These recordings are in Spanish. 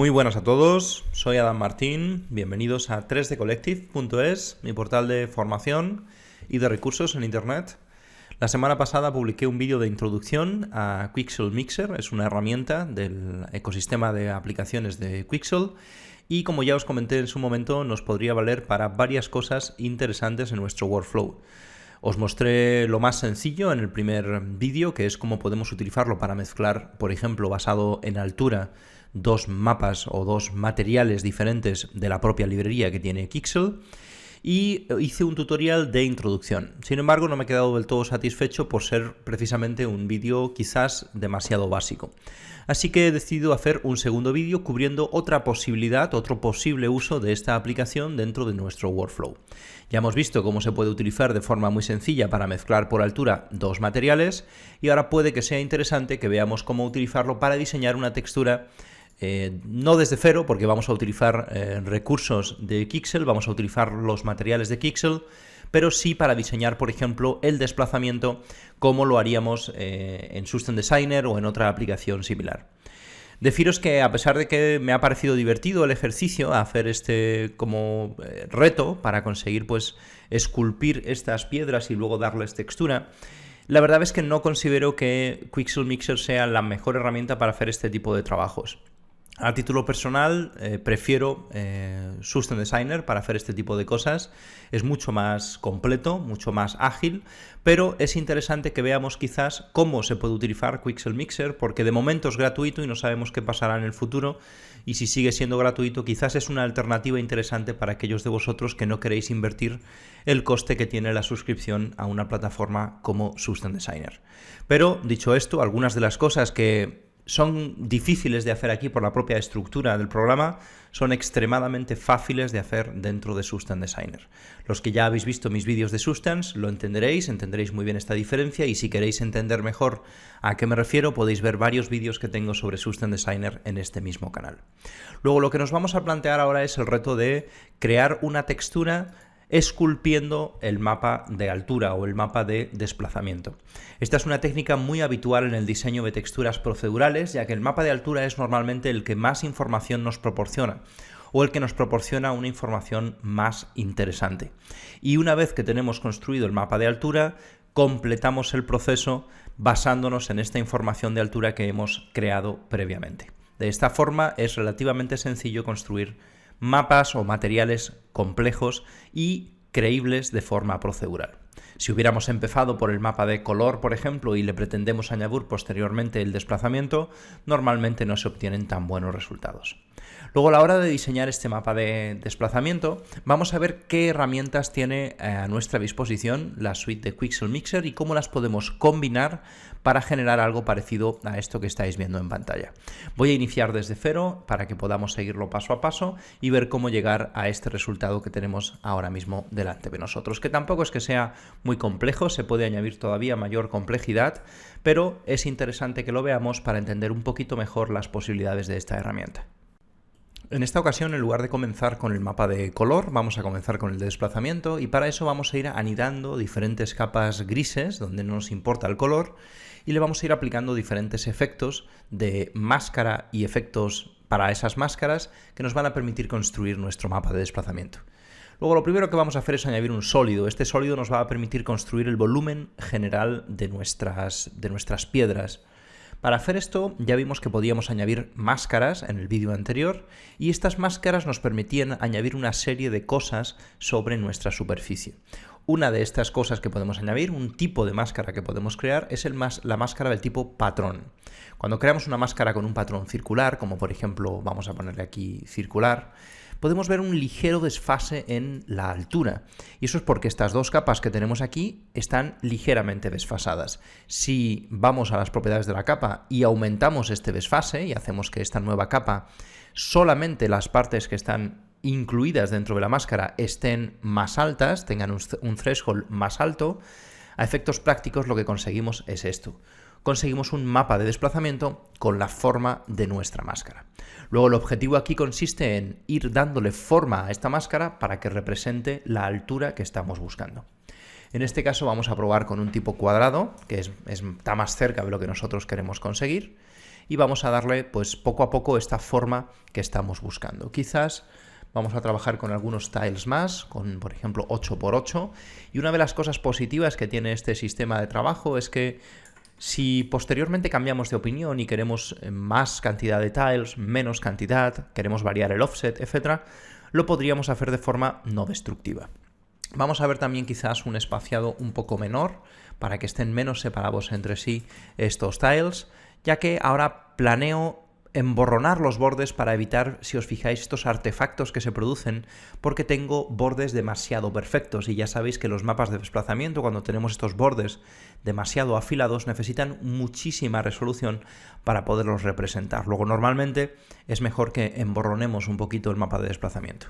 Muy buenas a todos, soy Adam Martín, bienvenidos a 3dcollective.es, mi portal de formación y de recursos en Internet. La semana pasada publiqué un vídeo de introducción a Quixel Mixer, es una herramienta del ecosistema de aplicaciones de Quixel y, como ya os comenté en su momento, nos podría valer para varias cosas interesantes en nuestro workflow. Os mostré lo más sencillo en el primer vídeo, que es cómo podemos utilizarlo para mezclar, por ejemplo, basado en altura, dos mapas o dos materiales diferentes de la propia librería que tiene Quixel, y hice un tutorial de introducción. Sin embargo, no me he quedado del todo satisfecho por ser precisamente un vídeo quizás demasiado básico. Así que he decidido hacer un segundo vídeo cubriendo otra posibilidad, otro posible uso de esta aplicación dentro de nuestro workflow. Ya hemos visto cómo se puede utilizar de forma muy sencilla para mezclar por altura dos materiales y ahora puede que sea interesante que veamos cómo utilizarlo para diseñar una textura no desde cero, porque vamos a utilizar recursos de Quixel, vamos a utilizar los materiales de Quixel, pero sí para diseñar, por ejemplo, el desplazamiento como lo haríamos en System Designer o en otra aplicación similar. Deciros que, a pesar de que me ha parecido divertido el ejercicio, hacer este como reto para conseguir pues esculpir estas piedras y luego darles textura, la verdad es que no considero que Quixel Mixer sea la mejor herramienta para hacer este tipo de trabajos. A título personal, prefiero System Designer para hacer este tipo de cosas. Es mucho más completo, mucho más ágil, pero es interesante que veamos quizás cómo se puede utilizar Quixel Mixer, porque de momento es gratuito y no sabemos qué pasará en el futuro, y si sigue siendo gratuito quizás es una alternativa interesante para aquellos de vosotros que no queréis invertir el coste que tiene la suscripción a una plataforma como System Designer. Pero, dicho esto, algunas de las cosas que son difíciles de hacer aquí por la propia estructura del programa, son extremadamente fáciles de hacer dentro de System Designer. Los que ya habéis visto mis vídeos de Substance lo entenderéis muy bien esta diferencia, y si queréis entender mejor a qué me refiero, podéis ver varios vídeos que tengo sobre System Designer en este mismo canal. Luego, lo que nos vamos a plantear ahora es el reto de crear una textura esculpiendo el mapa de altura o el mapa de desplazamiento. Esta es una técnica muy habitual en el diseño de texturas procedurales, ya que el mapa de altura es normalmente el que más información nos proporciona, o el que nos proporciona una información más interesante. Y una vez que tenemos construido el mapa de altura, completamos el proceso basándonos en esta información de altura que hemos creado previamente. De esta forma es relativamente sencillo construir mapas o materiales complejos y creíbles de forma procedural. Si hubiéramos empezado por el mapa de color, por ejemplo, y le pretendemos añadir posteriormente el desplazamiento, normalmente no se obtienen tan buenos resultados. Luego, a la hora de diseñar este mapa de desplazamiento, vamos a ver qué herramientas tiene a nuestra disposición la suite de Quixel Mixer y cómo las podemos combinar para generar algo parecido a esto que estáis viendo en pantalla. Voy a iniciar desde cero para que podamos seguirlo paso a paso y ver cómo llegar a este resultado que tenemos ahora mismo delante de nosotros, que tampoco es que sea muy complejo, se puede añadir todavía mayor complejidad, pero es interesante que lo veamos para entender un poquito mejor las posibilidades de esta herramienta. En esta ocasión, en lugar de comenzar con el mapa de color, vamos a comenzar con el de desplazamiento, y para eso vamos a ir anidando diferentes capas grises donde no nos importa el color, y le vamos a ir aplicando diferentes efectos de máscara y efectos para esas máscaras que nos van a permitir construir nuestro mapa de desplazamiento. Luego, lo primero que vamos a hacer es añadir un sólido. Este sólido nos va a permitir construir el volumen general de nuestras piedras. Para hacer esto ya vimos que podíamos añadir máscaras en el vídeo anterior, y estas máscaras nos permitían añadir una serie de cosas sobre nuestra superficie. Una de estas cosas que podemos añadir, un tipo de máscara que podemos crear, es la máscara del tipo patrón. Cuando creamos una máscara con un patrón circular, como por ejemplo vamos a ponerle aquí circular, podemos ver un ligero desfase en la altura, y eso es porque estas dos capas que tenemos aquí están ligeramente desfasadas. Si vamos a las propiedades de la capa y aumentamos este desfase y hacemos que esta nueva capa, solamente las partes que están incluidas dentro de la máscara estén más altas, tengan un threshold más alto, a efectos prácticos lo que conseguimos es esto. Conseguimos un mapa de desplazamiento con la forma de nuestra máscara. Luego, el objetivo aquí consiste en ir dándole forma a esta máscara para que represente la altura que estamos buscando. En este caso vamos a probar con un tipo cuadrado, que está más cerca de lo que nosotros queremos conseguir, y vamos a darle pues poco a poco esta forma que estamos buscando. Quizás vamos a trabajar con algunos tiles más, con por ejemplo 8×8, y una de las cosas positivas que tiene este sistema de trabajo es que si posteriormente cambiamos de opinión y queremos más cantidad de tiles, menos cantidad, queremos variar el offset, etc., lo podríamos hacer de forma no destructiva. Vamos a ver también quizás un espaciado un poco menor para que estén menos separados entre sí estos tiles, ya que ahora planeo emborronar los bordes para evitar, si os fijáis, estos artefactos que se producen porque tengo bordes demasiado perfectos, y ya sabéis que los mapas de desplazamiento, cuando tenemos estos bordes demasiado afilados, necesitan muchísima resolución para poderlos representar. Luego normalmente es mejor que emborronemos un poquito el mapa de desplazamiento.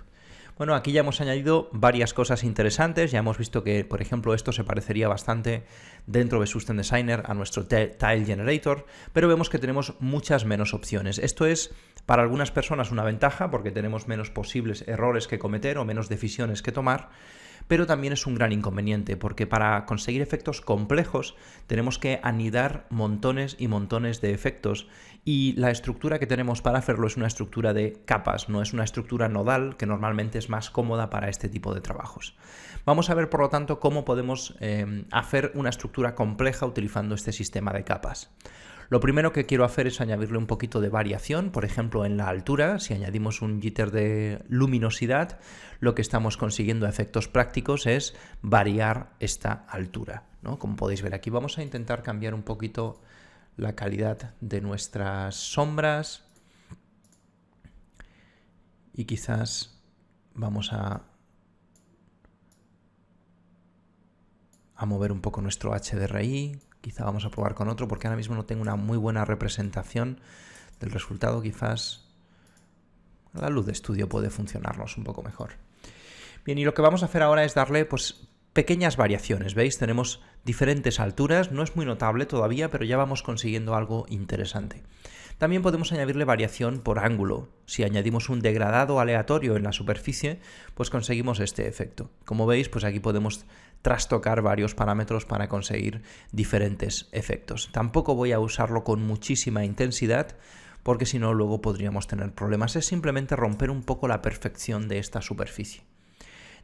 Bueno, aquí ya hemos añadido varias cosas interesantes. Ya hemos visto que, por ejemplo, esto se parecería bastante dentro de System Designer a nuestro Tile Generator, pero vemos que tenemos muchas menos opciones. Esto es para algunas personas una ventaja porque tenemos menos posibles errores que cometer o menos decisiones que tomar, pero también es un gran inconveniente porque para conseguir efectos complejos tenemos que anidar montones y montones de efectos, y la estructura que tenemos para hacerlo es una estructura de capas, no es una estructura nodal, que normalmente es más cómoda para este tipo de trabajos. Vamos a ver, por lo tanto, cómo podemos hacer una estructura compleja utilizando este sistema de capas. Lo primero que quiero hacer es añadirle un poquito de variación, por ejemplo en la altura. Si añadimos un jitter de luminosidad, lo que estamos consiguiendo a efectos prácticos es variar esta altura, ¿no? Como podéis ver aquí, vamos a intentar cambiar un poquito la calidad de nuestras sombras y quizás vamos a mover un poco nuestro HDRI. Quizá vamos a probar con otro porque ahora mismo no tengo una muy buena representación del resultado. Quizás la luz de estudio puede funcionarnos un poco mejor. Bien, y lo que vamos a hacer ahora es darle pues pequeñas variaciones. ¿Veis? Tenemos diferentes alturas, no es muy notable todavía, pero ya vamos consiguiendo algo interesante. También podemos añadirle variación por ángulo. Si añadimos un degradado aleatorio en la superficie, pues conseguimos este efecto. Como veis, pues aquí podemos trastocar varios parámetros para conseguir diferentes efectos. Tampoco voy a usarlo con muchísima intensidad, porque si no luego podríamos tener problemas. Es simplemente romper un poco la perfección de esta superficie.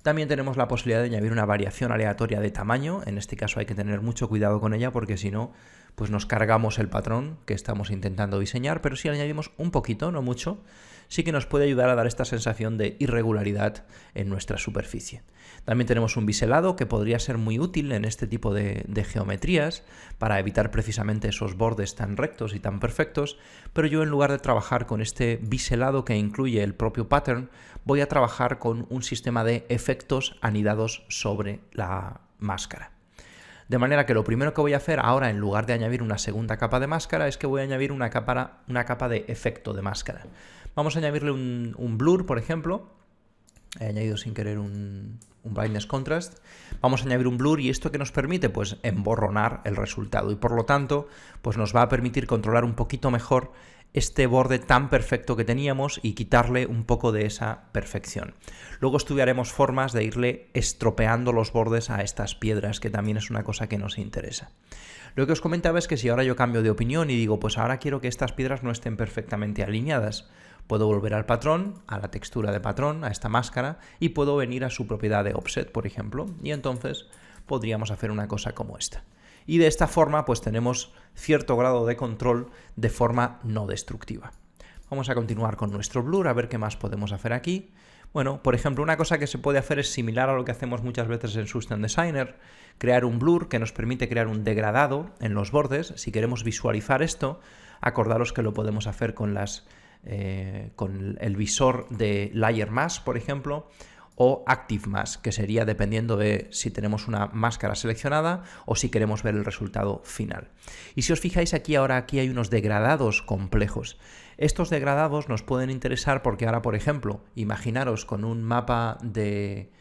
También tenemos la posibilidad de añadir una variación aleatoria de tamaño. En este caso hay que tener mucho cuidado con ella porque si no, pues nos cargamos el patrón que estamos intentando diseñar, pero si añadimos un poquito, no mucho, sí que nos puede ayudar a dar esta sensación de irregularidad en nuestra superficie. También tenemos un biselado que podría ser muy útil en este tipo de geometrías para evitar precisamente esos bordes tan rectos y tan perfectos, pero yo en lugar de trabajar con este biselado que incluye el propio pattern, voy a trabajar con un sistema de efectos anidados sobre la máscara. De manera que lo primero que voy a hacer ahora, en lugar de añadir una segunda capa de máscara, es que voy a añadir una capa de efecto de máscara. Vamos a añadirle un blur, por ejemplo. He añadido sin querer un brightness contrast. Vamos a añadir un blur y esto que nos permite, pues emborronar el resultado y por lo tanto, pues nos va a permitir controlar un poquito mejor este borde tan perfecto que teníamos y quitarle un poco de esa perfección. Luego estudiaremos formas de irle estropeando los bordes a estas piedras, que también es una cosa que nos interesa. Lo que os comentaba es que si ahora yo cambio de opinión y digo, pues ahora quiero que estas piedras no estén perfectamente alineadas, puedo volver al patrón, a la textura de patrón, a esta máscara, y puedo venir a su propiedad de offset, por ejemplo, y entonces podríamos hacer una cosa como esta. Y de esta forma pues tenemos cierto grado de control de forma no destructiva. Vamos a continuar con nuestro blur, a ver qué más podemos hacer aquí. Bueno, por ejemplo, una cosa que se puede hacer es similar a lo que hacemos muchas veces en System Designer, crear un blur que nos permite crear un degradado en los bordes. Si queremos visualizar esto, acordaros que lo podemos hacer con el visor de Layer Mask, por ejemplo, o Active Mask, que sería dependiendo de si tenemos una máscara seleccionada o si queremos ver el resultado final. Y si os fijáis aquí hay unos degradados complejos. Estos degradados nos pueden interesar porque ahora, por ejemplo, imaginaros con un mapa de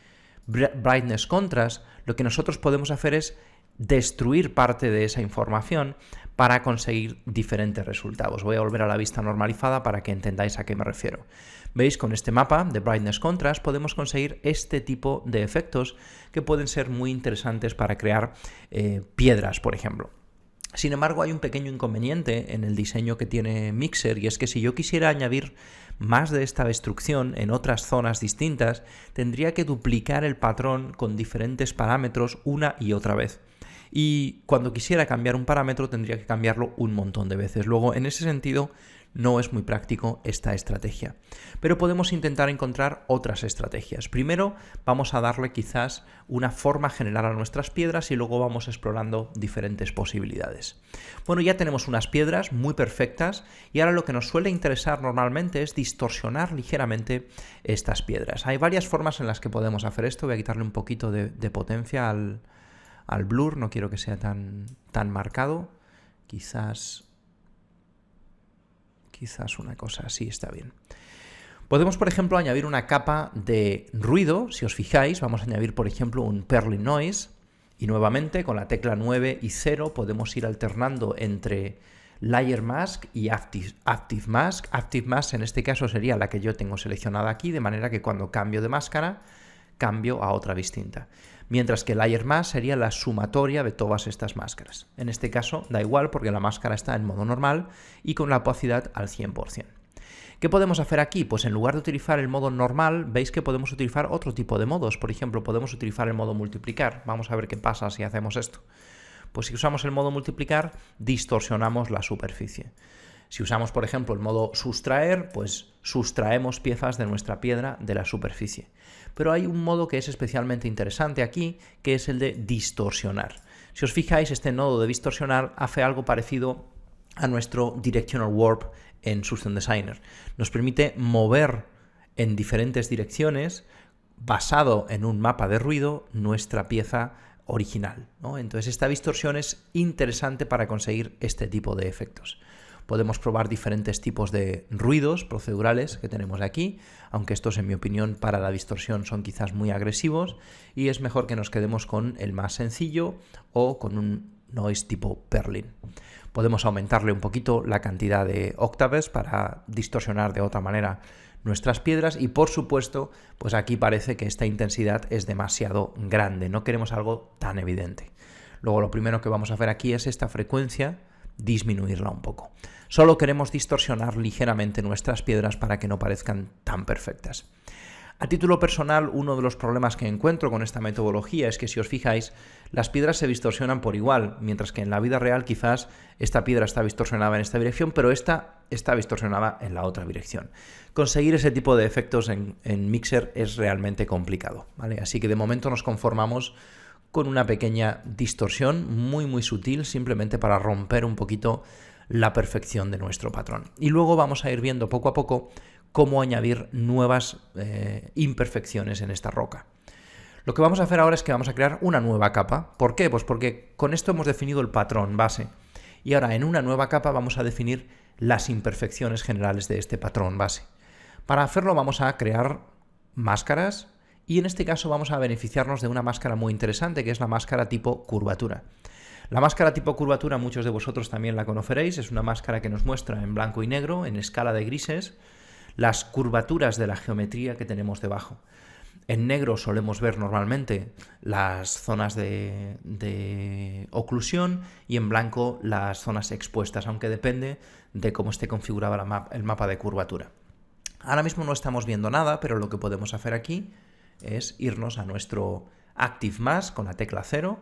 Brightness Contrast, lo que nosotros podemos hacer es destruir parte de esa información para conseguir diferentes resultados. Voy a volver a la vista normalizada para que entendáis a qué me refiero. ¿Veis? Con este mapa de Brightness Contrast podemos conseguir este tipo de efectos que pueden ser muy interesantes para crear piedras, por ejemplo. Sin embargo, hay un pequeño inconveniente en el diseño que tiene Mixer, y es que si yo quisiera añadir más de esta destrucción en otras zonas distintas, tendría que duplicar el patrón con diferentes parámetros una y otra vez. Y cuando quisiera cambiar un parámetro tendría que cambiarlo un montón de veces. Luego, en ese sentido, no es muy práctico esta estrategia. Pero podemos intentar encontrar otras estrategias. Primero vamos a darle quizás una forma general a nuestras piedras y luego vamos explorando diferentes posibilidades. Bueno, ya tenemos unas piedras muy perfectas y ahora lo que nos suele interesar normalmente es distorsionar ligeramente estas piedras. Hay varias formas en las que podemos hacer esto. Voy a quitarle un poquito de potencia al blur, no quiero que sea tan marcado. Quizás una cosa así está bien. Podemos, por ejemplo, añadir una capa de ruido. Si os fijáis, vamos a añadir, por ejemplo, un Perlin Noise. Y nuevamente, con la tecla 9 y 0, podemos ir alternando entre Layer Mask y Active Mask. Active Mask, en este caso, sería la que yo tengo seleccionada aquí, de manera que cuando cambio de máscara, cambio a otra distinta. Mientras que Layer Mask sería la sumatoria de todas estas máscaras. En este caso da igual porque la máscara está en modo normal y con la opacidad al 100%. ¿Qué podemos hacer aquí? Pues en lugar de utilizar el modo normal, veis que podemos utilizar otro tipo de modos. Por ejemplo, podemos utilizar el modo multiplicar. Vamos a ver qué pasa si hacemos esto. Pues si usamos el modo multiplicar, distorsionamos la superficie. Si usamos, por ejemplo, el modo sustraer, pues sustraemos piezas de nuestra piedra de la superficie. Pero hay un modo que es especialmente interesante aquí, que es el de distorsionar. Si os fijáis, este nodo de distorsionar hace algo parecido a nuestro Directional Warp en System Designer. Nos permite mover en diferentes direcciones, basado en un mapa de ruido, nuestra pieza original, ¿no? Entonces esta distorsión es interesante para conseguir este tipo de efectos. Podemos probar diferentes tipos de ruidos procedurales que tenemos aquí, aunque estos, en mi opinión, para la distorsión son quizás muy agresivos y es mejor que nos quedemos con el más sencillo o con un noise tipo Perlin. Podemos aumentarle un poquito la cantidad de octaves para distorsionar de otra manera nuestras piedras y, por supuesto, pues aquí parece que esta intensidad es demasiado grande, no queremos algo tan evidente. Luego lo primero que vamos a hacer aquí es esta frecuencia, disminuirla un poco. Solo queremos distorsionar ligeramente nuestras piedras para que no parezcan tan perfectas. A título personal, uno de los problemas que encuentro con esta metodología es que, si os fijáis, las piedras se distorsionan por igual, mientras que en la vida real quizás esta piedra está distorsionada en esta dirección, pero esta está distorsionada en la otra dirección. Conseguir ese tipo de efectos en Mixer es realmente complicado, ¿vale? Así que de momento nos conformamos con una pequeña distorsión muy sutil, simplemente para romper un poquito la perfección de nuestro patrón. Y luego vamos a ir viendo poco a poco cómo añadir nuevas imperfecciones en esta roca. Lo que vamos a hacer ahora es que vamos a crear una nueva capa. ¿Por qué? Pues porque con esto hemos definido el patrón base. Y ahora en una nueva capa vamos a definir las imperfecciones generales de este patrón base. Para hacerlo vamos a crear máscaras y en este caso vamos a beneficiarnos de una máscara muy interesante, que es la máscara tipo curvatura. La máscara tipo curvatura, muchos de vosotros también la conoceréis, es una máscara que nos muestra en blanco y negro, en escala de grises, las curvaturas de la geometría que tenemos debajo. En negro solemos ver normalmente las zonas de oclusión y en blanco las zonas expuestas, aunque depende de cómo esté configurado el mapa de curvatura. Ahora mismo no estamos viendo nada, pero lo que podemos hacer aquí es irnos a nuestro Active Mask con la tecla 0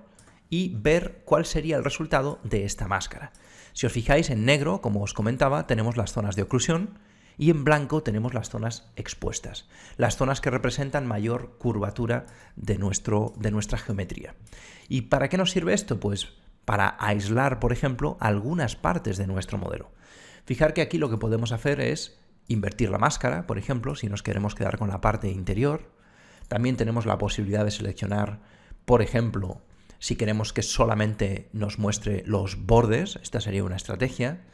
y ver cuál sería el resultado de esta máscara. Si os fijáis, en negro, como os comentaba, tenemos las zonas de oclusión y en blanco tenemos las zonas expuestas, las zonas que representan mayor curvatura de nuestra geometría. ¿Y para qué nos sirve esto? Pues para aislar, por ejemplo, algunas partes de nuestro modelo. Fijar que aquí lo que podemos hacer es invertir la máscara, por ejemplo, si nos queremos quedar con la parte interior. También tenemos la posibilidad de seleccionar, por ejemplo, si queremos que solamente nos muestre los bordes, esta sería una estrategia.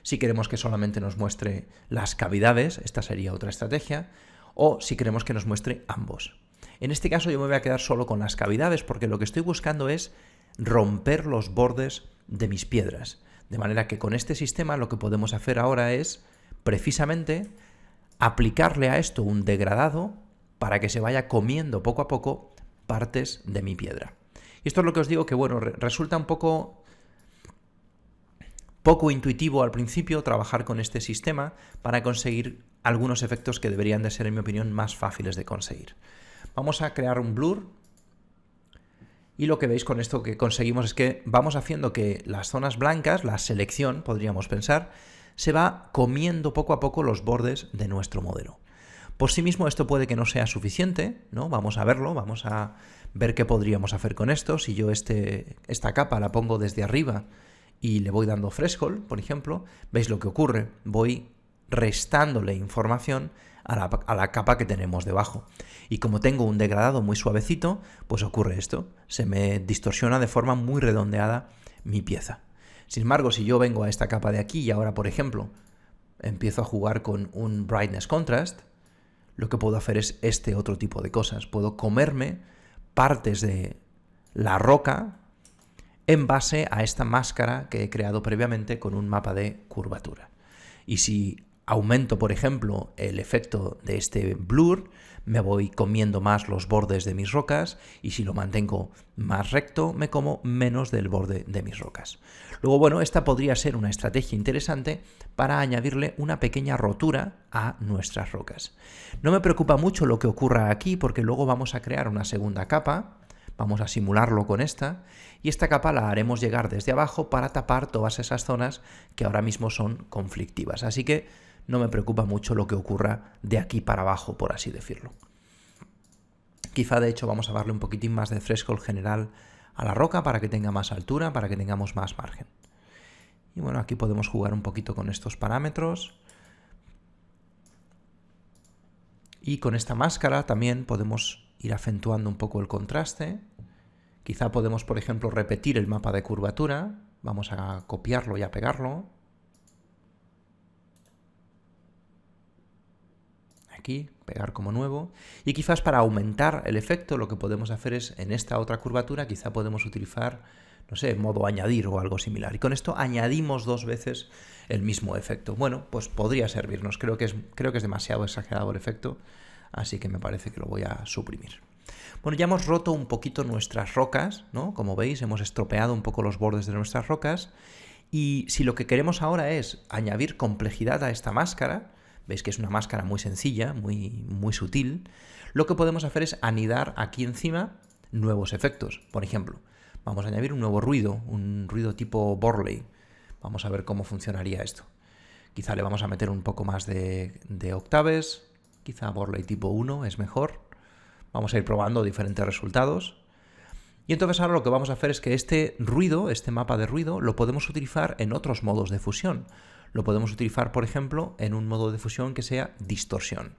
Si queremos que solamente nos muestre las cavidades, esta sería otra estrategia. O si queremos que nos muestre ambos. En este caso yo me voy a quedar solo con las cavidades porque lo que estoy buscando es romper los bordes de mis piedras. De manera que con este sistema lo que podemos hacer ahora es precisamente aplicarle a esto un degradado para que se vaya comiendo poco a poco partes de mi piedra. Y esto es lo que os digo que, bueno, resulta un poco poco intuitivo al principio trabajar con este sistema para conseguir algunos efectos que deberían de ser, en mi opinión, más fáciles de conseguir. Vamos a crear un blur y lo que veis con esto que conseguimos es que vamos haciendo que las zonas blancas, la selección, podríamos pensar, se va comiendo poco a poco los bordes de nuestro modelo. Por sí mismo esto puede que no sea suficiente, ¿no? Vamos a verlo, vamos a ver qué podríamos hacer con esto. Si yo esta capa la pongo desde arriba y le voy dando threshold, por ejemplo, veis lo que ocurre. Voy restándole información a la capa que tenemos debajo. Y como tengo un degradado muy suavecito, pues ocurre esto. Se me distorsiona de forma muy redondeada mi pieza. Sin embargo, si yo vengo a esta capa de aquí y ahora, por ejemplo, empiezo a jugar con un brightness contrast, lo que puedo hacer es este otro tipo de cosas. Puedo comerme partes de la roca en base a esta máscara que he creado previamente con un mapa de curvatura. Y si aumento, por ejemplo, el efecto de este blur, me voy comiendo más los bordes de mis rocas, y si lo mantengo más recto, me como menos del borde de mis rocas. Luego, bueno, esta podría ser una estrategia interesante para añadirle una pequeña rotura a nuestras rocas. No me preocupa mucho lo que ocurra aquí, porque luego vamos a crear una segunda capa, vamos a simularlo con esta, y esta capa la haremos llegar desde abajo para tapar todas esas zonas que ahora mismo son conflictivas. Así que no me preocupa mucho lo que ocurra de aquí para abajo, por así decirlo. Quizá, de hecho, vamos a darle un poquitín más de threshold general a la roca para que tenga más altura, para que tengamos más margen. Y bueno, aquí podemos jugar un poquito con estos parámetros. Y con esta máscara también podemos ir acentuando un poco el contraste. Quizá podemos, por ejemplo, repetir el mapa de curvatura. Vamos a copiarlo y a pegarlo. Aquí, pegar como nuevo, y quizás para aumentar el efecto lo que podemos hacer es, en esta otra curvatura, quizá podemos utilizar, no sé, modo añadir o algo similar, y con esto añadimos 2 veces el mismo efecto. Bueno, pues podría servirnos, creo que es demasiado exagerado el efecto, así que me parece que lo voy a suprimir. Bueno, ya hemos roto un poquito nuestras rocas, ¿no? Como veis, hemos estropeado un poco los bordes de nuestras rocas, y si lo que queremos ahora es añadir complejidad a esta máscara, veis que es una máscara muy sencilla, muy sutil, lo que podemos hacer es anidar aquí encima nuevos efectos. Por ejemplo, vamos a añadir un nuevo ruido, un ruido tipo Borley. Vamos a ver cómo funcionaría esto. Quizá le vamos a meter un poco más de octaves, quizá Borley tipo 1 es mejor. Vamos a ir probando diferentes resultados. Y entonces ahora lo que vamos a hacer es que este ruido, este mapa de ruido, lo podemos utilizar en otros modos de fusión. Lo podemos utilizar, por ejemplo, en un modo de fusión que sea distorsión.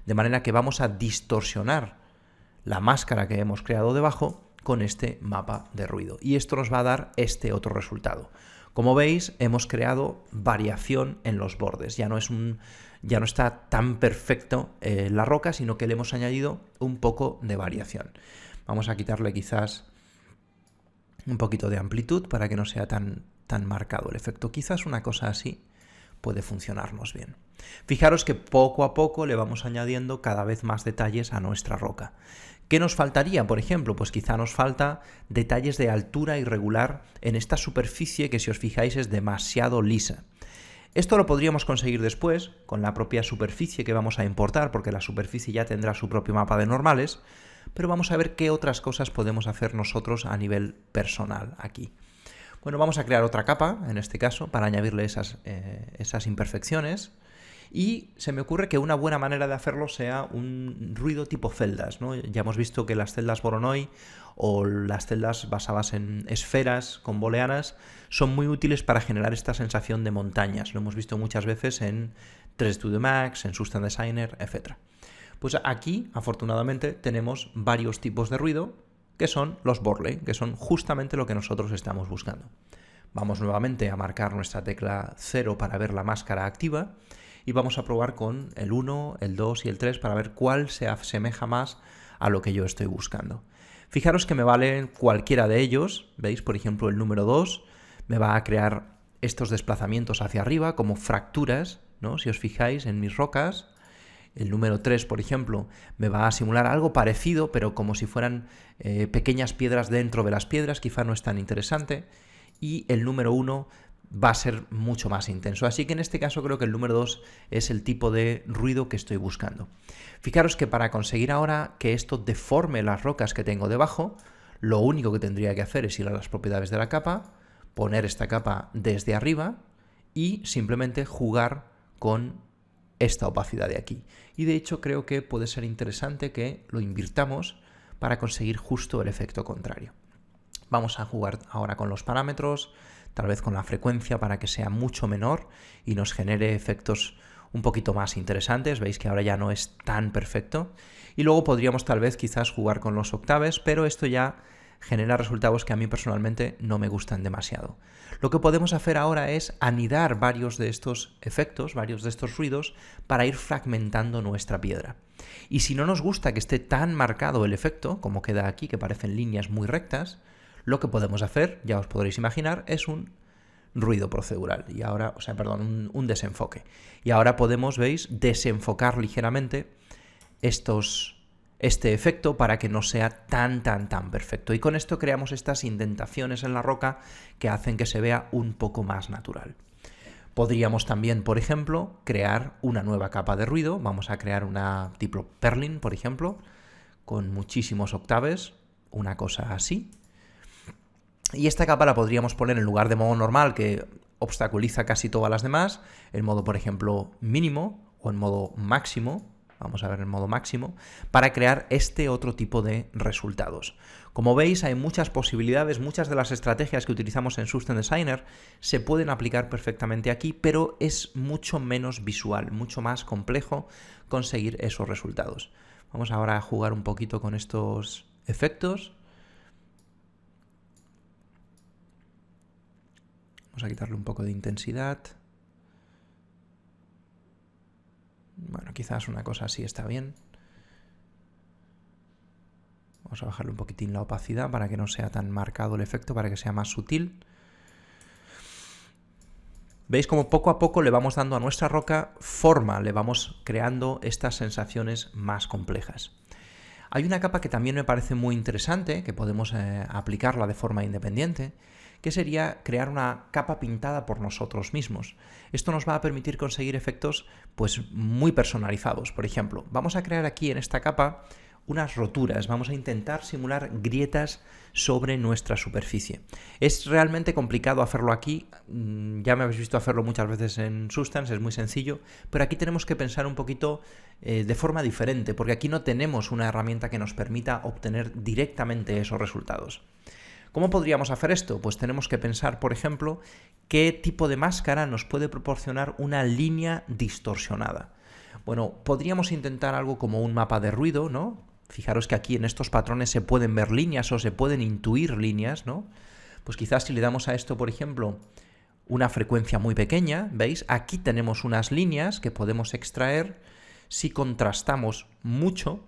De manera que vamos a distorsionar la máscara que hemos creado debajo con este mapa de ruido. Y esto nos va a dar este otro resultado. Como veis, hemos creado variación en los bordes. Ya no está tan perfecto la roca, sino que le hemos añadido un poco de variación. Vamos a quitarle quizás un poquito de amplitud para que no sea tan marcado el efecto. Quizás una cosa así puede funcionarnos bien. Fijaros que poco a poco le vamos añadiendo cada vez más detalles a nuestra roca. ¿Qué nos faltaría, por ejemplo? Pues quizá nos falta detalles de altura irregular en esta superficie que, si os fijáis, es demasiado lisa. Esto lo podríamos conseguir después con la propia superficie que vamos a importar, porque la superficie ya tendrá su propio mapa de normales, pero vamos a ver qué otras cosas podemos hacer nosotros a nivel personal aquí. Bueno, vamos a crear otra capa, en este caso, para añadirle esas imperfecciones. Y se me ocurre que una buena manera de hacerlo sea un ruido tipo celdas, ¿no? Ya hemos visto que las celdas Voronoi o las celdas basadas en esferas con booleanas son muy útiles para generar esta sensación de montañas. Lo hemos visto muchas veces en 3ds Studio Max, en Substance Designer, etc. Pues aquí, afortunadamente, tenemos varios tipos de ruido, que son los Borley, que son justamente lo que nosotros estamos buscando. Vamos nuevamente a marcar nuestra tecla 0 para ver la máscara activa y vamos a probar con el 1, el 2 y el 3 para ver cuál se asemeja más a lo que yo estoy buscando. Fijaros que me vale cualquiera de ellos, veis, por ejemplo, el número 2 me va a crear estos desplazamientos hacia arriba como fracturas, ¿no? Si os fijáis en mis rocas. El número 3, por ejemplo, me va a simular algo parecido, pero como si fueran pequeñas piedras dentro de las piedras, quizá no es tan interesante. Y el número 1 va a ser mucho más intenso. Así que en este caso creo que el número 2 es el tipo de ruido que estoy buscando. Fijaros que para conseguir ahora que esto deforme las rocas que tengo debajo, lo único que tendría que hacer es ir a las propiedades de la capa, poner esta capa desde arriba y simplemente jugar con esta opacidad de aquí. Y de hecho creo que puede ser interesante que lo invirtamos para conseguir justo el efecto contrario. Vamos a jugar ahora con los parámetros, tal vez con la frecuencia para que sea mucho menor y nos genere efectos un poquito más interesantes. Veis que ahora ya no es tan perfecto. Y luego podríamos tal vez quizás jugar con los octaves, pero esto ya genera resultados que a mí personalmente no me gustan demasiado. Lo que podemos hacer ahora es anidar varios de estos efectos, varios de estos ruidos, para ir fragmentando nuestra piedra. Y si no nos gusta que esté tan marcado el efecto, como queda aquí, que parecen líneas muy rectas, lo que podemos hacer, ya os podréis imaginar, es un ruido procedural, y ahora, un desenfoque. Y ahora podemos, veis, desenfocar ligeramente este efecto para que no sea tan perfecto. Y con esto creamos estas indentaciones en la roca que hacen que se vea un poco más natural. Podríamos también, por ejemplo, crear una nueva capa de ruido. Vamos a crear una tipo Perlin, por ejemplo, con muchísimos octaves, una cosa así. Y esta capa la podríamos poner en lugar de modo normal, que obstaculiza casi todas las demás, en modo, por ejemplo, mínimo o en modo máximo. Vamos a ver en modo máximo, para crear este otro tipo de resultados. Como veis, hay muchas posibilidades, muchas de las estrategias que utilizamos en Substance Designer se pueden aplicar perfectamente aquí, pero es mucho menos visual, mucho más complejo conseguir esos resultados. Vamos ahora a jugar un poquito con estos efectos. Vamos a quitarle un poco de intensidad. Bueno, quizás una cosa así está bien. Vamos a bajarle un poquitín la opacidad para que no sea tan marcado el efecto, para que sea más sutil. ¿Veis cómo poco a poco le vamos dando a nuestra roca forma, le vamos creando estas sensaciones más complejas? Hay una capa que también me parece muy interesante, que podemos aplicarla de forma independiente, que sería crear una capa pintada por nosotros mismos. Esto nos va a permitir conseguir efectos pues, muy personalizados. Por ejemplo, vamos a crear aquí en esta capa unas roturas, vamos a intentar simular grietas sobre nuestra superficie. Es realmente complicado hacerlo aquí, ya me habéis visto hacerlo muchas veces en Substance, es muy sencillo, pero aquí tenemos que pensar un poquito de forma diferente, porque aquí no tenemos una herramienta que nos permita obtener directamente esos resultados. ¿Cómo podríamos hacer esto? Pues tenemos que pensar, por ejemplo, qué tipo de máscara nos puede proporcionar una línea distorsionada. Bueno, podríamos intentar algo como un mapa de ruido, ¿no? Fijaros que aquí en estos patrones se pueden ver líneas o se pueden intuir líneas, ¿no? Pues quizás si le damos a esto, por ejemplo, una frecuencia muy pequeña, ¿veis? Aquí tenemos unas líneas que podemos extraer si contrastamos mucho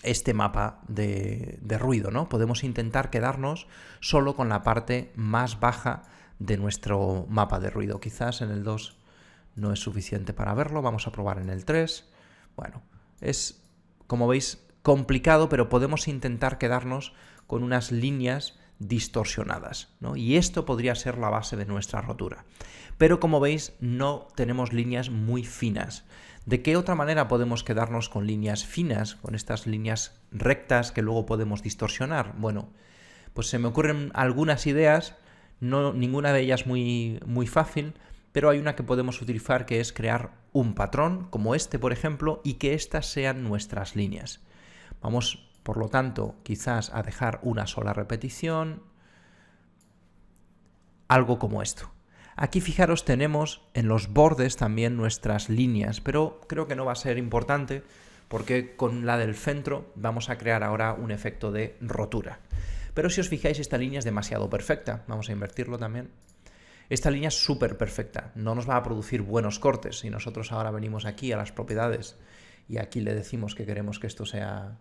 este mapa de ruido, ¿no? Podemos intentar quedarnos solo con la parte más baja de nuestro mapa de ruido. Quizás en el 2 no es suficiente para verlo, vamos a probar en el 3. Bueno, es, como veis, complicado, pero podemos intentar quedarnos con unas líneas distorsionadas, ¿no? Y esto podría ser la base de nuestra rotura. Pero como veis, no tenemos líneas muy finas. ¿De qué otra manera podemos quedarnos con líneas finas, con estas líneas rectas que luego podemos distorsionar? Bueno, pues se me ocurren algunas ideas, no, ninguna de ellas muy fácil, pero hay una que podemos utilizar que es crear un patrón, como este por ejemplo, y que estas sean nuestras líneas. Vamos, por lo tanto, quizás a dejar una sola repetición, algo como esto. Aquí fijaros tenemos en los bordes también nuestras líneas, pero creo que no va a ser importante porque con la del centro vamos a crear ahora un efecto de rotura. Pero si os fijáis, esta línea es demasiado perfecta. Vamos a invertirlo también. Esta línea es súper perfecta, no nos va a producir buenos cortes. Si nosotros ahora venimos aquí a las propiedades y aquí le decimos que queremos que esto sea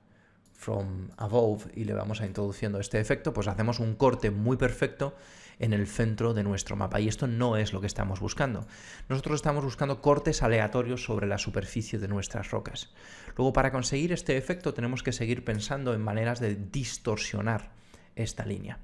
from above y le vamos a introduciendo este efecto, pues hacemos un corte muy perfecto en el centro de nuestro mapa, y esto no es lo que estamos buscando. Nosotros estamos buscando cortes aleatorios sobre la superficie de nuestras rocas. Luego, para conseguir este efecto tenemos que seguir pensando en maneras de distorsionar esta línea.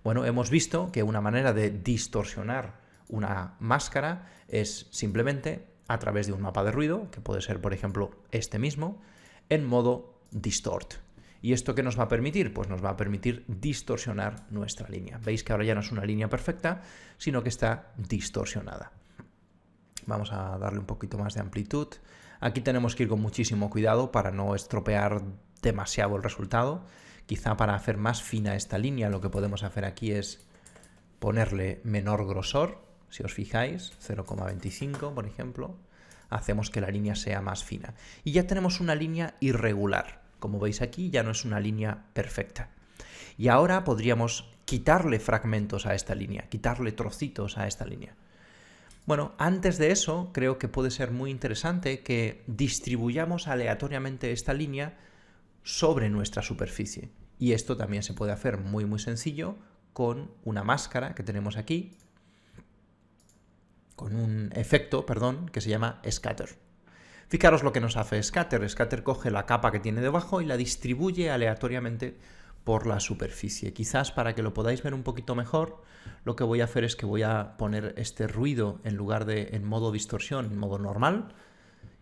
Bueno, hemos visto que una manera de distorsionar una máscara es simplemente a través de un mapa de ruido, que puede ser, por ejemplo, este mismo, en modo Distort. ¿Y esto qué nos va a permitir? Pues nos va a permitir distorsionar nuestra línea. Veis que ahora ya no es una línea perfecta, sino que está distorsionada. Vamos a darle un poquito más de amplitud. Aquí tenemos que ir con muchísimo cuidado para no estropear demasiado el resultado. Quizá para hacer más fina esta línea lo que podemos hacer aquí es ponerle menor grosor. Si os fijáis, 0,25 por ejemplo, hacemos que la línea sea más fina. Y ya tenemos una línea irregular. Como veis aquí, ya no es una línea perfecta. Y ahora podríamos quitarle fragmentos a esta línea, quitarle trocitos a esta línea. Bueno, antes de eso, creo que puede ser muy interesante que distribuyamos aleatoriamente esta línea sobre nuestra superficie. Y esto también se puede hacer muy sencillo con una máscara que tenemos aquí, con un efecto, que se llama Scatter. Fijaros lo que nos hace Scatter. Scatter coge la capa que tiene debajo y la distribuye aleatoriamente por la superficie. Quizás para que lo podáis ver un poquito mejor, lo que voy a hacer es que voy a poner este ruido en lugar de en modo distorsión, en modo normal,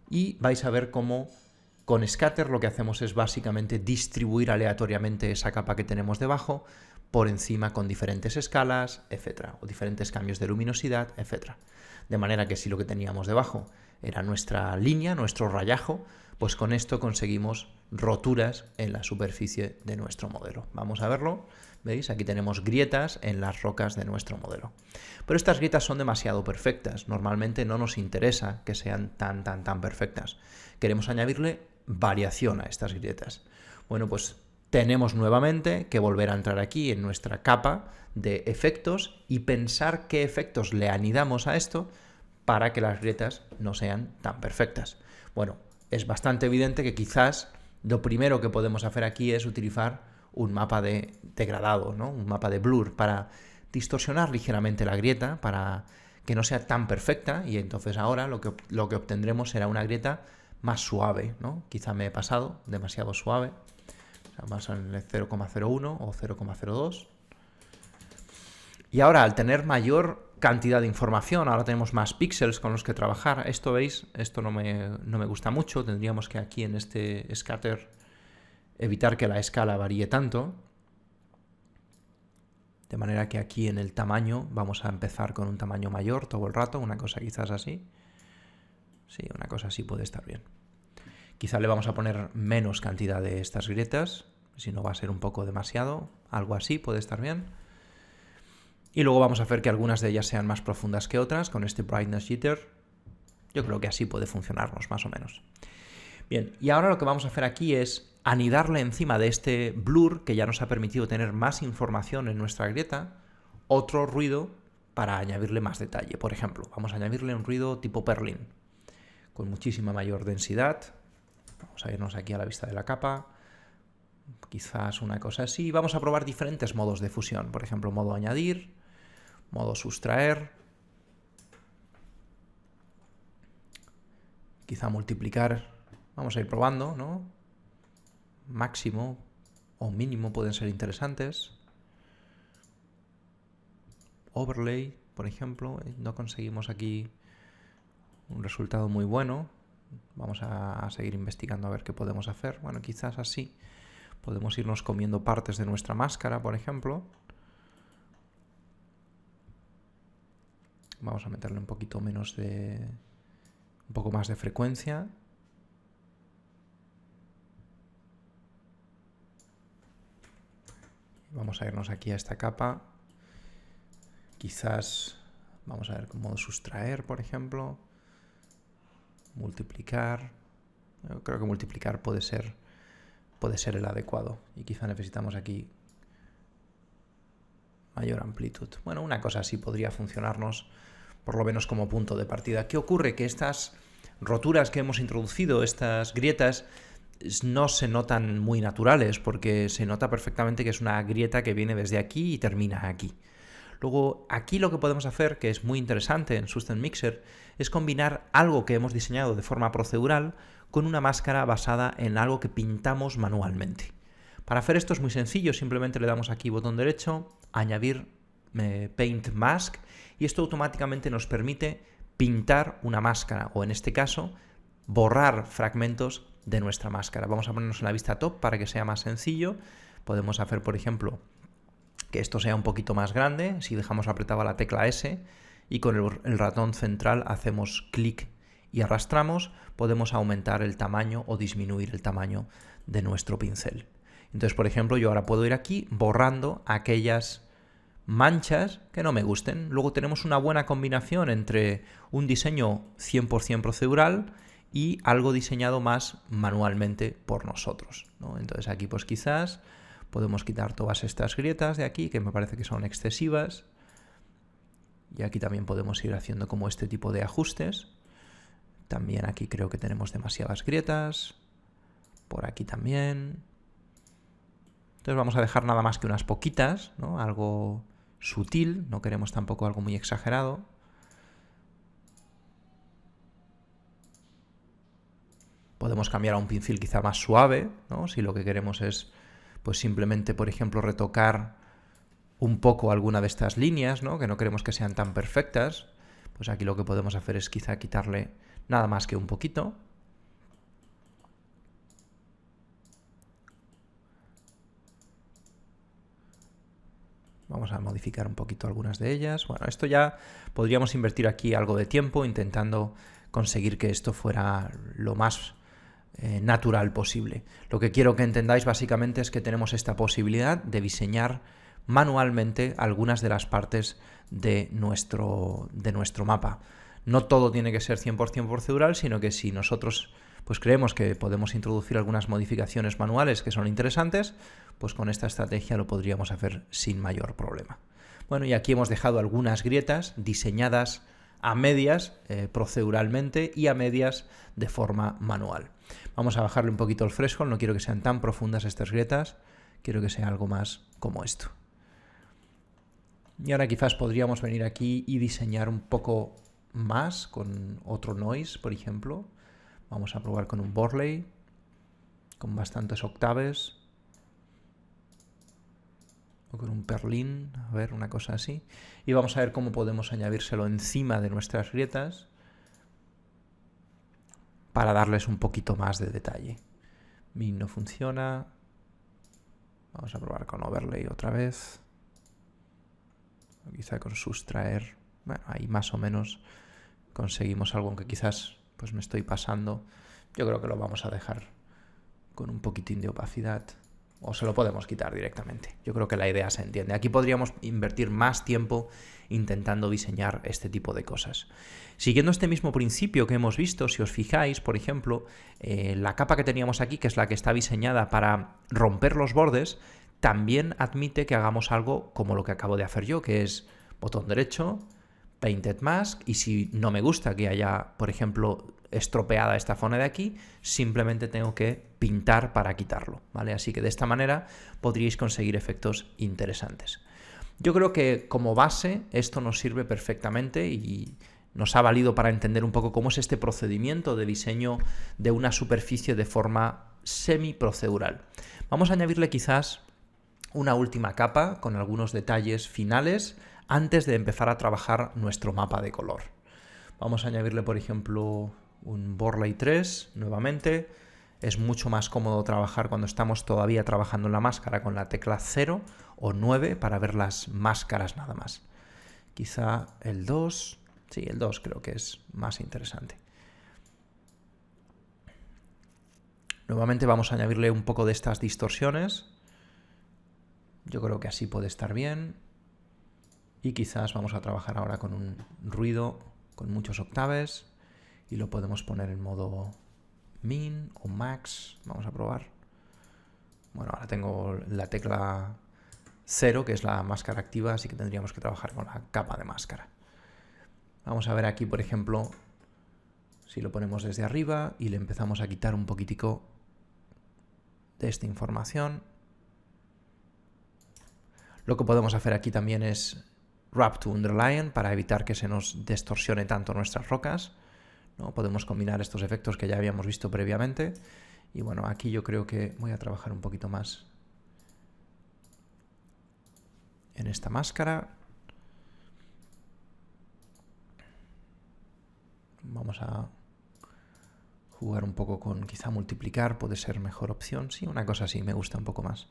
y vais a ver cómo con Scatter lo que hacemos es básicamente distribuir aleatoriamente esa capa que tenemos debajo por encima con diferentes escalas, etcétera, o diferentes cambios de luminosidad, etcétera. De manera que si lo que teníamos debajo era nuestra línea, nuestro rayajo, pues con esto conseguimos roturas en la superficie de nuestro modelo. Vamos a verlo. ¿Veis? Aquí tenemos grietas en las rocas de nuestro modelo. Pero estas grietas son demasiado perfectas. Normalmente no nos interesa que sean tan perfectas. Queremos añadirle variación a estas grietas. Bueno, pues tenemos nuevamente que volver a entrar aquí en nuestra capa de efectos y pensar qué efectos le anidamos a esto para que las grietas no sean tan perfectas. Bueno, es bastante evidente que quizás lo primero que podemos hacer aquí es utilizar un mapa de degradado, ¿no? Un mapa de blur para distorsionar ligeramente la grieta, para que no sea tan perfecta, y entonces ahora lo que obtendremos será una grieta más suave, ¿no? Quizá me he pasado, demasiado suave. Vamos en el 0,01 o 0,02. Y ahora, al tener mayor cantidad de información, ahora tenemos más píxeles con los que trabajar. Esto, ¿veis? Esto no me gusta mucho. Tendríamos que aquí en este scatter evitar que la escala varíe tanto. De manera que aquí en el tamaño vamos a empezar con un tamaño mayor todo el rato, una cosa quizás así. Sí, una cosa así puede estar bien. Quizá le vamos a poner menos cantidad de estas grietas, si no va a ser un poco demasiado, algo así puede estar bien. Y luego vamos a hacer que algunas de ellas sean más profundas que otras con este Brightness Jitter. Yo creo que así puede funcionarnos más o menos. Bien, y ahora lo que vamos a hacer aquí es anidarle encima de este blur que ya nos ha permitido tener más información en nuestra grieta, otro ruido para añadirle más detalle. Por ejemplo, vamos a añadirle un ruido tipo Perlin, con muchísima mayor densidad. Vamos a irnos aquí a la vista de la capa, quizás una cosa así. Vamos a probar diferentes modos de fusión, por ejemplo, modo añadir, modo sustraer, quizá multiplicar. Vamos a ir probando, ¿no? Máximo o mínimo pueden ser interesantes. Overlay, por ejemplo, no conseguimos aquí un resultado muy bueno. Vamos a seguir investigando a ver qué podemos hacer. Bueno, quizás así podemos irnos comiendo partes de nuestra máscara, por ejemplo. Vamos a meterle un poco más de frecuencia. Vamos a irnos aquí a esta capa. Quizás vamos a ver cómo sustraer, por ejemplo. Multiplicar. Yo creo que multiplicar puede ser el adecuado. Y quizá necesitamos aquí mayor amplitud. Bueno, una cosa así podría funcionarnos, por lo menos como punto de partida. ¿Qué ocurre? Que estas roturas que hemos introducido, estas grietas, no se notan muy naturales, porque se nota perfectamente que es una grieta que viene desde aquí y termina aquí. Luego, aquí lo que podemos hacer, que es muy interesante en Sustain Mixer, es combinar algo que hemos diseñado de forma procedural con una máscara basada en algo que pintamos manualmente. Para hacer esto es muy sencillo, simplemente le damos aquí botón derecho, añadir Paint Mask, y esto automáticamente nos permite pintar una máscara, o en este caso, borrar fragmentos de nuestra máscara. Vamos a ponernos en la vista top para que sea más sencillo. Podemos hacer, por ejemplo, que esto sea un poquito más grande, si dejamos apretada la tecla S y con el ratón central hacemos clic y arrastramos, podemos aumentar el tamaño o disminuir el tamaño de nuestro pincel. Entonces, por ejemplo, yo ahora puedo ir aquí borrando aquellas manchas que no me gusten. Luego tenemos una buena combinación entre un diseño 100% procedural y algo diseñado más manualmente por nosotros, ¿no? Entonces aquí pues quizás podemos quitar todas estas grietas de aquí, que me parece que son excesivas. Y aquí también podemos ir haciendo como este tipo de ajustes. También aquí creo que tenemos demasiadas grietas. Por aquí también. Entonces vamos a dejar nada más que unas poquitas, ¿no? Algo sutil, no queremos tampoco algo muy exagerado. Podemos cambiar a un pincel quizá más suave, ¿no? Si lo que queremos es pues simplemente, por ejemplo, retocar un poco alguna de estas líneas, ¿no? Que no queremos que sean tan perfectas, pues aquí lo que podemos hacer es quizá quitarle nada más que un poquito. Vamos a modificar un poquito algunas de ellas. Bueno, esto ya podríamos invertir aquí algo de tiempo intentando conseguir que esto fuera lo más natural posible. Lo que quiero que entendáis básicamente es que tenemos esta posibilidad de diseñar manualmente algunas de las partes de nuestro mapa. No todo tiene que ser 100% procedural, sino que si nosotros pues creemos que podemos introducir algunas modificaciones manuales que son interesantes, pues con esta estrategia lo podríamos hacer sin mayor problema. Bueno, y aquí hemos dejado algunas grietas diseñadas a medias proceduralmente y a medias de forma manual. Vamos a bajarle un poquito el threshold, no quiero que sean tan profundas estas grietas, quiero que sea algo más como esto. Y ahora quizás podríamos venir aquí y diseñar un poco más con otro noise, por ejemplo. Vamos a probar con un Borley, con bastantes octaves. O con un perlín, a ver, una cosa así. Y vamos a ver cómo podemos añadírselo encima de nuestras grietas para darles un poquito más de detalle. Min no funciona. Vamos a probar con overlay otra vez. O quizá con sustraer. Bueno, ahí más o menos conseguimos algo, aunque quizás pues me estoy pasando. Yo creo que lo vamos a dejar con un poquitín de opacidad. O se lo podemos quitar directamente. Yo creo que la idea se entiende. Aquí podríamos invertir más tiempo intentando diseñar este tipo de cosas. Siguiendo este mismo principio que hemos visto, si os fijáis, por ejemplo, la capa que teníamos aquí, que es la que está diseñada para romper los bordes, también admite que hagamos algo como lo que acabo de hacer yo, que es botón derecho, Painted Mask, y si no me gusta que haya, por ejemplo, estropeada esta zona de aquí, simplemente tengo que pintar para quitarlo, ¿vale? Así que de esta manera podríais conseguir efectos interesantes. Yo creo que como base esto nos sirve perfectamente y nos ha valido para entender un poco cómo es este procedimiento de diseño de una superficie de forma semi-procedural. Vamos a añadirle quizás una última capa con algunos detalles finales antes de empezar a trabajar nuestro mapa de color. Vamos a añadirle, por ejemplo, un Borley 3 nuevamente. Es mucho más cómodo trabajar cuando estamos todavía trabajando en la máscara con la tecla 0 o 9 para ver las máscaras nada más. Quizá el 2, sí, el 2 creo que es más interesante. Nuevamente vamos a añadirle un poco de estas distorsiones. Yo creo que así puede estar bien. Y quizás vamos a trabajar ahora con un ruido con muchos octaves y lo podemos poner en modo min o max. Vamos a probar. Bueno, ahora tengo la tecla 0, que es la máscara activa, así que tendríamos que trabajar con la capa de máscara. Vamos a ver aquí, por ejemplo, si lo ponemos desde arriba y le empezamos a quitar un poquitico de esta información. Lo que podemos hacer aquí también es Wrap to Underline para evitar que se nos distorsione tanto nuestras rocas, ¿no? Podemos combinar estos efectos que ya habíamos visto previamente. Y bueno, aquí yo creo que voy a trabajar un poquito más en esta máscara. Vamos a jugar un poco con quizá multiplicar, puede ser mejor opción. Sí, una cosa así me gusta un poco más.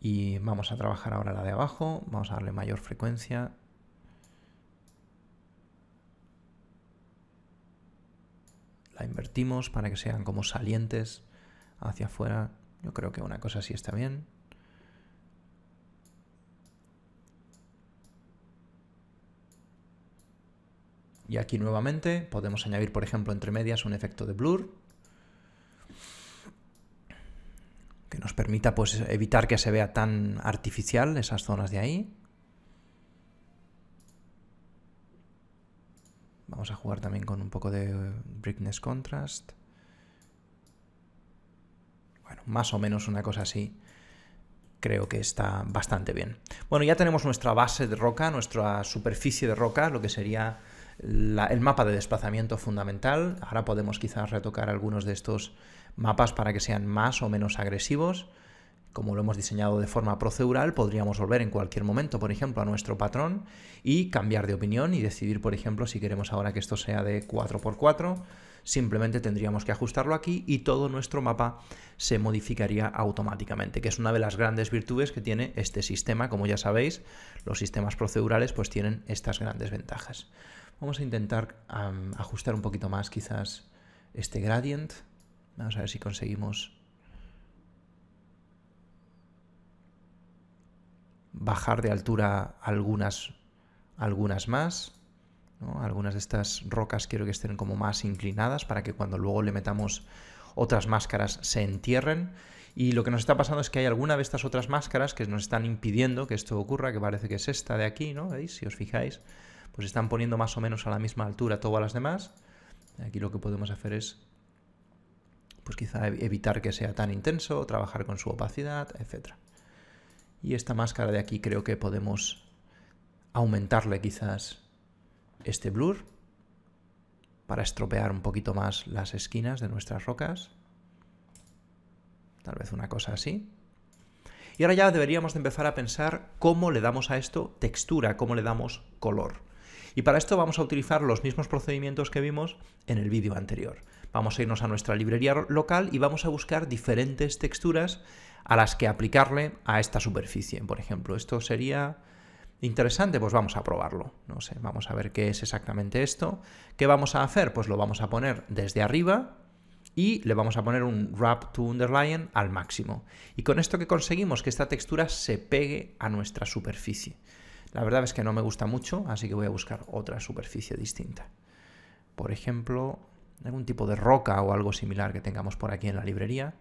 Y vamos a trabajar ahora la de abajo, vamos a darle mayor frecuencia. La invertimos para que sean como salientes hacia afuera. Yo creo que una cosa así está bien. Y aquí nuevamente podemos añadir, por ejemplo, entre medias un efecto de blur que nos permita pues evitar que se vea tan artificial esas zonas de ahí. Vamos a jugar también con un poco de brightness contrast. Bueno, más o menos una cosa así. Creo que está bastante bien. Bueno, ya tenemos nuestra base de roca, nuestra superficie de roca, lo que sería el mapa de desplazamiento fundamental. Ahora podemos quizás retocar algunos de estos mapas para que sean más o menos agresivos. Como lo hemos diseñado de forma procedural, podríamos volver en cualquier momento, por ejemplo, a nuestro patrón y cambiar de opinión y decidir, por ejemplo, si queremos ahora que esto sea de 4×4. Simplemente tendríamos que ajustarlo aquí y todo nuestro mapa se modificaría automáticamente, que es una de las grandes virtudes que tiene este sistema. Como ya sabéis, los sistemas procedurales pues tienen estas grandes ventajas. Vamos a intentar ajustar un poquito más quizás este gradient. Vamos a ver si conseguimos bajar de altura algunas más, ¿no? Algunas de estas rocas quiero que estén como más inclinadas para que cuando luego le metamos otras máscaras se entierren. Y lo que nos está pasando es que hay alguna de estas otras máscaras que nos están impidiendo que esto ocurra, que parece que es esta de aquí, ¿no? ¿Veis? Si os fijáis, pues están poniendo más o menos a la misma altura todas las demás. Aquí lo que podemos hacer es pues quizá evitar que sea tan intenso, trabajar con su opacidad, etc. Y esta máscara de aquí creo que podemos aumentarle quizás este blur para estropear un poquito más las esquinas de nuestras rocas. Tal vez una cosa así. Y ahora ya deberíamos de empezar a pensar cómo le damos a esto textura, cómo le damos color. Y para esto vamos a utilizar los mismos procedimientos que vimos en el vídeo anterior. Vamos a irnos a nuestra librería local y vamos a buscar diferentes texturas a las que aplicarle a esta superficie. Por ejemplo, esto sería interesante, pues vamos a probarlo. No sé, vamos a ver qué es exactamente esto. ¿Qué vamos a hacer? Pues lo vamos a poner desde arriba y le vamos a poner un Wrap to Underline al máximo. Y con esto que conseguimos que esta textura se pegue a nuestra superficie. La verdad es que no me gusta mucho, así que voy a buscar otra superficie distinta. Por ejemplo, algún tipo de roca o algo similar que tengamos por aquí en la librería.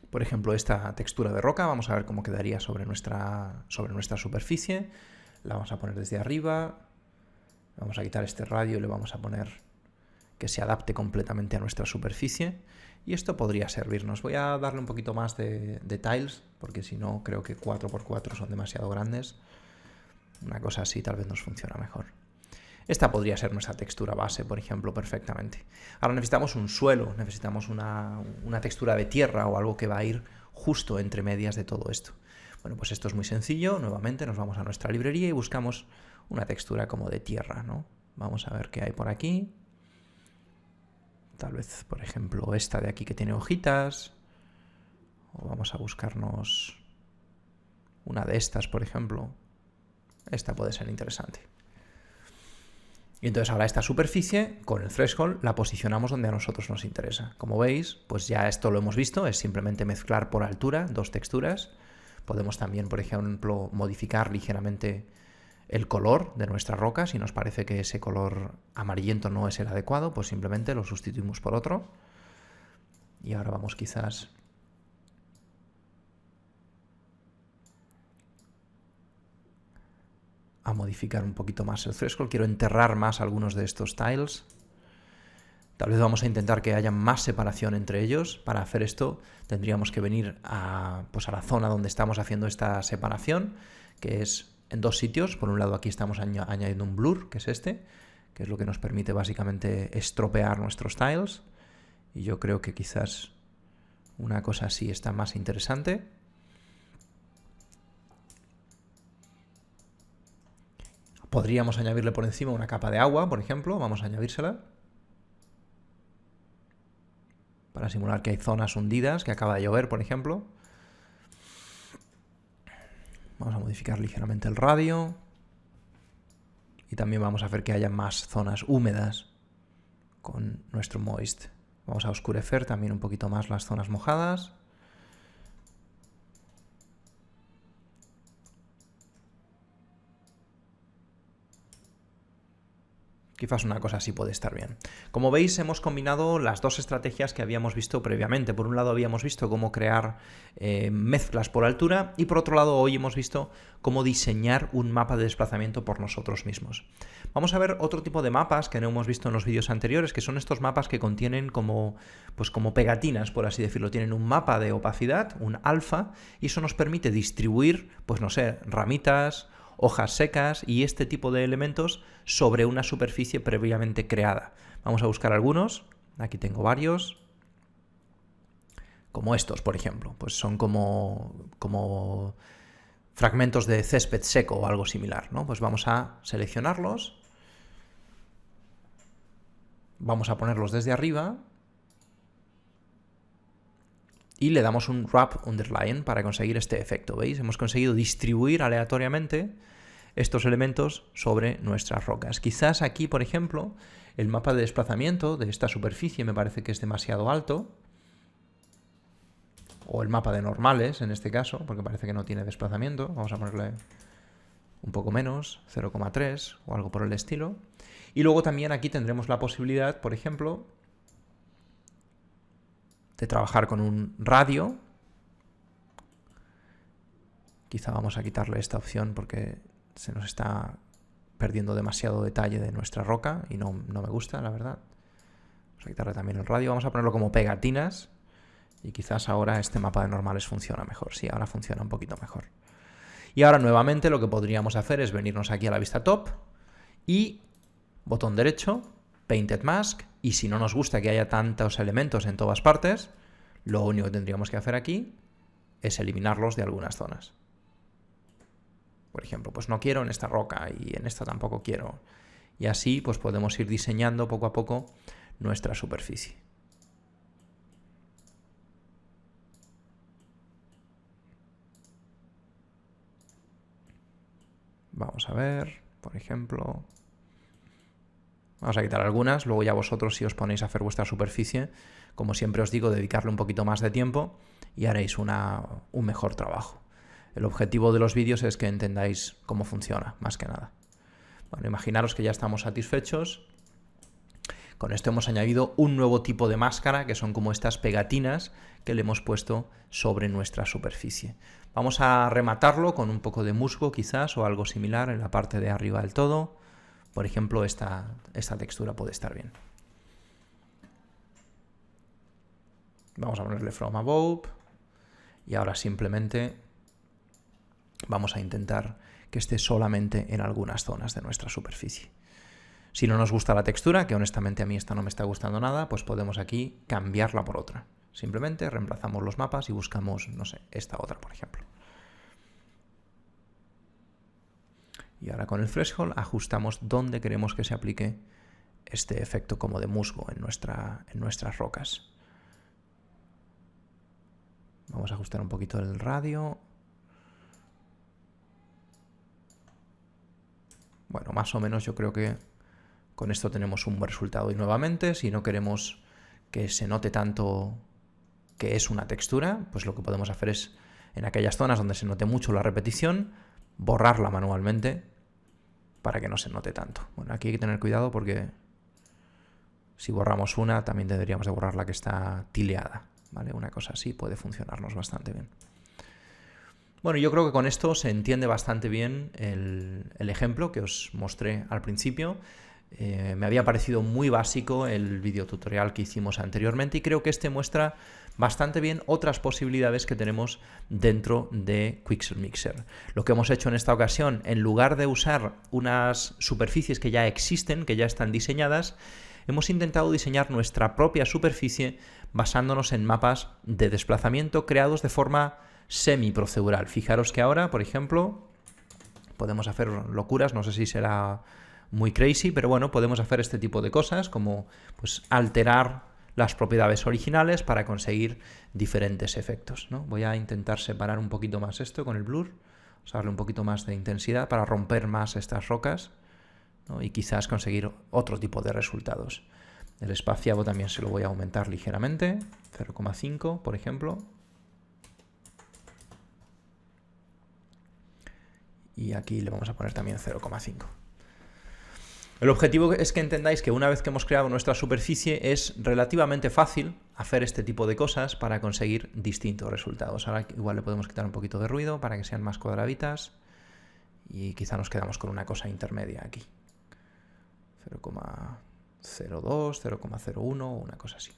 Por ejemplo, esta textura de roca, vamos a ver cómo quedaría sobre nuestra superficie. La vamos a poner desde arriba. Vamos a quitar este radio y le vamos a poner que se adapte completamente a nuestra superficie. Y esto podría servirnos. Voy a darle un poquito más de tiles, porque si no creo que 4×4 son demasiado grandes. Una cosa así tal vez nos funciona mejor. Esta podría ser nuestra textura base, por ejemplo, perfectamente. Ahora necesitamos un suelo, necesitamos una textura de tierra o algo que va a ir justo entre medias de todo esto. Bueno, pues esto es muy sencillo. Nuevamente nos vamos a nuestra librería y buscamos una textura como de tierra, ¿no? Vamos a ver qué hay por aquí. Tal vez, por ejemplo, esta de aquí que tiene hojitas. O vamos a buscarnos una de estas, por ejemplo. Esta puede ser interesante. Y entonces ahora esta superficie, con el threshold, la posicionamos donde a nosotros nos interesa. Como veis, pues ya esto lo hemos visto, es simplemente mezclar por altura dos texturas. Podemos también, por ejemplo, modificar ligeramente el color de nuestra roca. Si nos parece que ese color amarillento no es el adecuado, pues simplemente lo sustituimos por otro. Y ahora vamos quizás a modificar un poquito más el threshold. Quiero enterrar más algunos de estos tiles. Tal vez vamos a intentar que haya más separación entre ellos. Para hacer esto tendríamos que venir a la zona donde estamos haciendo esta separación, que es en dos sitios. Por un lado aquí estamos añadiendo un blur, que es este, que es lo que nos permite básicamente estropear nuestros tiles. Y yo creo que quizás una cosa así está más interesante. Podríamos añadirle por encima una capa de agua, por ejemplo. Vamos a añadírsela para simular que hay zonas hundidas, que acaba de llover, por ejemplo. Vamos a modificar ligeramente el radio. Y también vamos a hacer que haya más zonas húmedas con nuestro moist. Vamos a oscurecer también un poquito más las zonas mojadas. Quizás una cosa así puede estar bien. Como veis, hemos combinado las dos estrategias que habíamos visto previamente. Por un lado habíamos visto cómo crear mezclas por altura y por otro lado hoy hemos visto cómo diseñar un mapa de desplazamiento por nosotros mismos. Vamos a ver otro tipo de mapas que no hemos visto en los vídeos anteriores, que son estos mapas que contienen como pegatinas, por así decirlo. Tienen un mapa de opacidad, un alfa, y eso nos permite distribuir, pues no sé, ramitas, hojas secas y este tipo de elementos sobre una superficie previamente creada. Vamos a buscar algunos. Aquí tengo varios. Como estos, por ejemplo. Pues son como fragmentos de césped seco o algo similar, ¿no? Pues vamos a seleccionarlos. Vamos a ponerlos desde arriba. Y le damos un Wrap Underline para conseguir este efecto. ¿Veis? Hemos conseguido distribuir aleatoriamente estos elementos sobre nuestras rocas. Quizás aquí, por ejemplo, el mapa de desplazamiento de esta superficie me parece que es demasiado alto. O el mapa de normales, en este caso, porque parece que no tiene desplazamiento. Vamos a ponerle un poco menos, 0,3 o algo por el estilo. Y luego también aquí tendremos la posibilidad, por ejemplo, de trabajar con un radio. Quizá vamos a quitarle esta opción porque se nos está perdiendo demasiado detalle de nuestra roca y no me gusta, la verdad. Vamos a quitarle también el radio. Vamos a ponerlo como pegatinas y quizás ahora este mapa de normales funciona mejor. Sí, ahora funciona un poquito mejor. Y ahora nuevamente lo que podríamos hacer es venirnos aquí a la vista top y botón derecho, Painted Mask, y si no nos gusta que haya tantos elementos en todas partes, lo único que tendríamos que hacer aquí es eliminarlos de algunas zonas. Por ejemplo, pues no quiero en esta roca y en esta tampoco quiero. Y así pues podemos ir diseñando poco a poco nuestra superficie. Vamos a ver, por ejemplo... Vamos a quitar algunas, luego ya vosotros si os ponéis a hacer vuestra superficie, como siempre os digo, dedicarle un poquito más de tiempo y haréis un mejor trabajo. El objetivo de los vídeos es que entendáis cómo funciona, más que nada. Bueno, imaginaros que ya estamos satisfechos. Con esto hemos añadido un nuevo tipo de máscara, que son como estas pegatinas que le hemos puesto sobre nuestra superficie. Vamos a rematarlo con un poco de musgo quizás o algo similar en la parte de arriba del todo. Por ejemplo, esta textura puede estar bien. Vamos a ponerle From Above. Y ahora simplemente vamos a intentar que esté solamente en algunas zonas de nuestra superficie. Si no nos gusta la textura, que honestamente a mí esta no me está gustando nada, pues podemos aquí cambiarla por otra. Simplemente reemplazamos los mapas y buscamos, no sé, esta otra, por ejemplo. Y ahora con el threshold ajustamos dónde queremos que se aplique este efecto como de musgo en nuestras rocas. Vamos a ajustar un poquito el radio. Bueno, más o menos yo creo que con esto tenemos un buen resultado. Y nuevamente, si no queremos que se note tanto que es una textura, pues lo que podemos hacer es, en aquellas zonas donde se note mucho la repetición, borrarla manualmente para que no se note tanto. Bueno, aquí hay que tener cuidado porque si borramos una, también deberíamos de borrar la que está tileada, ¿vale? Una cosa así puede funcionarnos bastante bien. Bueno, yo creo que con esto se entiende bastante bien el ejemplo que os mostré al principio. Me había parecido muy básico el videotutorial que hicimos anteriormente y creo que este muestra bastante bien otras posibilidades que tenemos dentro de Quixel Mixer. Lo que hemos hecho en esta ocasión, en lugar de usar unas superficies que ya existen, que ya están diseñadas, hemos intentado diseñar nuestra propia superficie basándonos en mapas de desplazamiento creados de forma semi-procedural. Fijaros que ahora, por ejemplo, podemos hacer locuras, no sé si será muy crazy, pero bueno, podemos hacer este tipo de cosas como pues alterar las propiedades originales para conseguir diferentes efectos, ¿no? Voy a intentar separar un poquito más esto con el blur, darle un poquito más de intensidad para romper más estas rocas, ¿no? Y quizás conseguir otro tipo de resultados. El espaciado también se lo voy a aumentar ligeramente, 0,5 por ejemplo. Y aquí le vamos a poner también 0,5. El objetivo es que entendáis que una vez que hemos creado nuestra superficie es relativamente fácil hacer este tipo de cosas para conseguir distintos resultados. Ahora igual le podemos quitar un poquito de ruido para que sean más cuadraditas y quizá nos quedamos con una cosa intermedia aquí. 0,02, 0,01, una cosa así.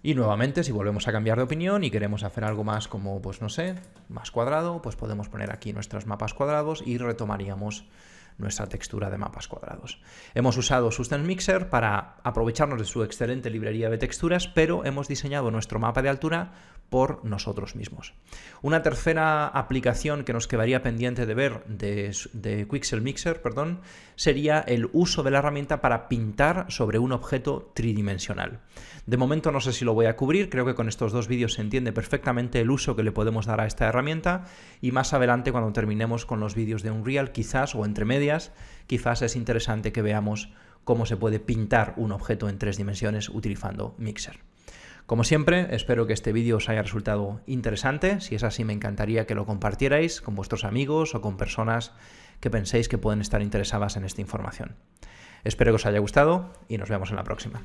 Y nuevamente, si volvemos a cambiar de opinión y queremos hacer algo más como, pues no sé, más cuadrado, pues podemos poner aquí nuestros mapas cuadrados y retomaríamos nuestra textura de mapas cuadrados. Hemos usado Substance Mixer para aprovecharnos de su excelente librería de texturas, pero hemos diseñado nuestro mapa de altura por nosotros mismos. Una tercera aplicación que nos quedaría pendiente de ver de Quixel Mixer, sería el uso de la herramienta para pintar sobre un objeto tridimensional. De momento no sé si lo voy a cubrir, creo que con estos dos vídeos se entiende perfectamente el uso que le podemos dar a esta herramienta y más adelante cuando terminemos con los vídeos de Unreal quizás, o entre medias, quizás es interesante que veamos cómo se puede pintar un objeto en 3 dimensiones utilizando Mixer. Como siempre, espero que este vídeo os haya resultado interesante. Si es así, me encantaría que lo compartierais con vuestros amigos o con personas que penséis que pueden estar interesadas en esta información. Espero que os haya gustado y nos vemos en la próxima.